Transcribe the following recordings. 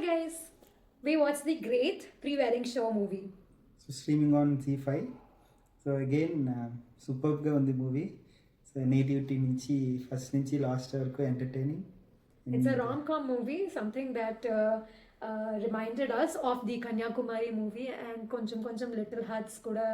guys, we watched the great pre-wedding show movie. So streaming on Z5. So again, superbగా ఉంది movie. So nativity నుంచి first నుంచి last వరకు entertaining. It's a rom-com movie, something that reminded us of the Kanyakumari movie and కొంచెం Little Hearts కూడా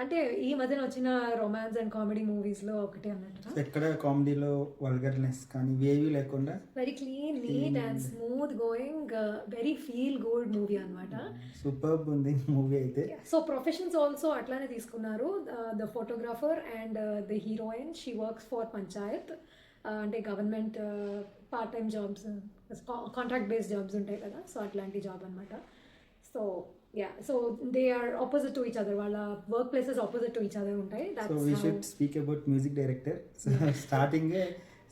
అంటే ఈ మధ్యన వచ్చిన రొమాన్స్ అండ్ కామెడీ మూవీస్లో ఒకటి అన్నట్టు. ఎక్కడ కామెడీలో వల్గర్నెస్ కానీ ఏవి లేకుండా very clean, neat and smooth going, very feel good movie అనమాట. సూపర్బ్ ఉంది మూవీ అయితే. సో ప్రొఫెషన్స్ ఆల్సో అట్లానే తీసుకున్నారు. The photographer and the heroine, she works for panchayat, అంటే government part time jobs, contract based jobs ఉంటాయి కదా, సో అట్లాంటి job అనమాట. So so they are opposite to each other. Wala workplaces opposite to each other untai. So we should speak about music director. So starting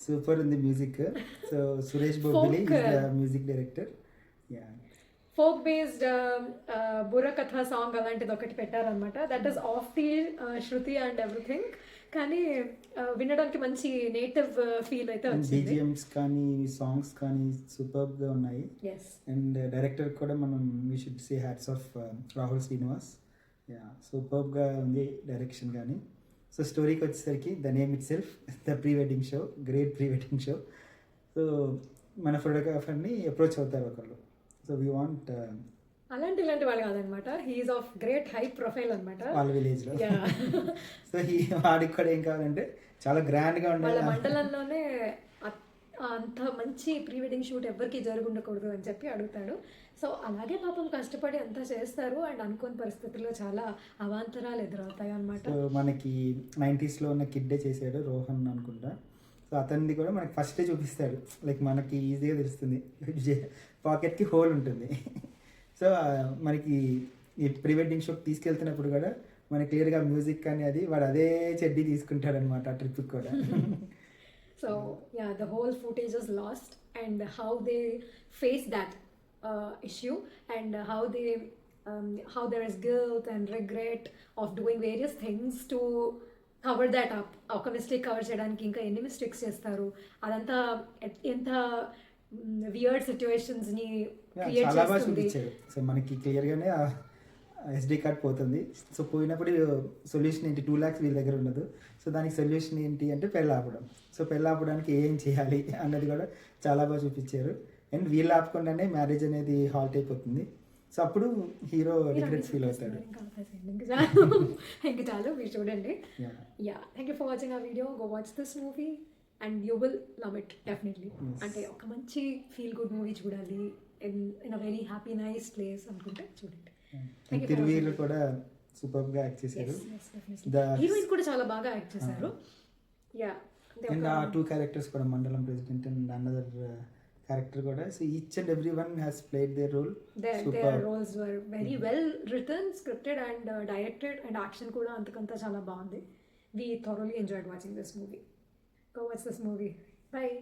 super in the music. So Suresh Bobili is the music director. Yeah. Folk based Burra Katha song alantidi okati pettaru anamata. That is off the Shruti and everything. కానీ వినడానికి మంచి native feel అయితే వచ్చింది. BGMs కానీ songs కానీ సూపర్గా ఉన్నాయి. And director కూడా మనం we should say hats off Rahul Srinivas. సూపర్గా ఉంది డైరెక్షన్ కానీ. సో స్టోరీకి వచ్చేసరికి the name it self the pre wedding show, great pre wedding show. So మన ఫోటోగ్రాఫర్ని అప్రోచ్ అవుతారు ఒకళ్ళు. సో వీ వాంట్ ఇలాంటి వాళ్ళు కాదనమాట, he's of great high profile అనమాట వాళ్ళ విలేజ్ లో. సో వాడికి కూడా ఏం కావాలంటే చాలా గ్రాండ్ గా ఉండాలి. వాళ్ళ మండలంలోనే అంత మంచి ప్రీ వెడ్డింగ్ షూట్ ఎవరికి జరుగుండకూడదు అని చెప్పి అడుగుతాడు. సో అలాగే పాపం కష్టపడి అంతా చేస్తారు అండ్ అనుకోని పరిస్థితుల్లో చాలా అవాంతరాలు ఎదురవుతాయి అనమాట. సో మనకి 90s లో ఉన్న కిడ్డే చేశాడు, రోహన్ అనుకుంటా. సో అతనిది కూడా మనకి ఫస్టే చూపిస్తాడు. లైక్ మనకి ఈజీగా తెలుస్తుంది, పాకెట్కి హోల్ ఉంటుంది. సో మనకి ఈ ప్రీ వెడ్డింగ్ షోకి తీసుకెళ్తున్నప్పుడు కూడా మనకి క్లియర్గా మ్యూజిక్ కానీ అది వాడు అదే చెడ్డీ తీసుకుంటాడు అనమాట ఆ ట్రిప్కి కూడా. So the whole footage is last and how they face that issue and how there is guilt and regret of doing various things to cover that up. ఒక మిస్టేక్ కవర్ చేయడానికి ఇంకా ఎన్ని మిస్టేక్స్ చేస్తారు, అదంతా ఎంత వియర్డ్ సిచ్యువేషన్స్ని క్రియేట్ చాలా బాగా చేస్తుంది. చూపించారు. సో మనకి క్లియర్గానే ఎస్డి కార్డ్ పోతుంది. సో పోయినప్పుడు సొల్యూషన్ ఏంటి, 2 lakhs వీళ్ళ దగ్గర ఉండదు. సో దానికి సొల్యూషన్ ఏంటి అంటే పెళ్ళి ఆపడం. సో పెళ్ళి ఆపడానికి ఏం చేయాలి అన్నది కూడా చాలా బాగా చూపించారు. అండ్ వీళ్ళు ఆపకుండానే మ్యారేజ్ అనేది హాల్ట్ అయిపోతుంది. సో అప్పుడు హీరో రిగ్రెట్స్ ఫీల్ అవుతాడు. ఇంకా చాలు మీరు చూడండి. థ్యాంక్ యూ ఫర్ వాచింగ్ ఆ video. Go watch this movie and you will love it definitely. అంటే ఒక మంచి ఫీల్ గుడ్ మూవీ చూడాలి in a very happy nice place అనుకుంటే చూడండి. తిరువీరు కూడా సూపర్ గా యాక్ట్ చేశారు. హీరోయిన్ కూడా చాలా బాగా యాక్ట్ చేశారు. అండ్ ఆ 2 క్యారెక్టర్స్ కూడా, మండలం ప్రెసిడెంట్ అండ్ అనదర్ క్యారెక్టర్ కూడా. So each and every one has played their role. Their roles were very well written, scripted and directed, and action కూడా అంతకంతా చాలా బాగుంది. We thoroughly enjoyed watching this movie. Go watch this movie. Bye.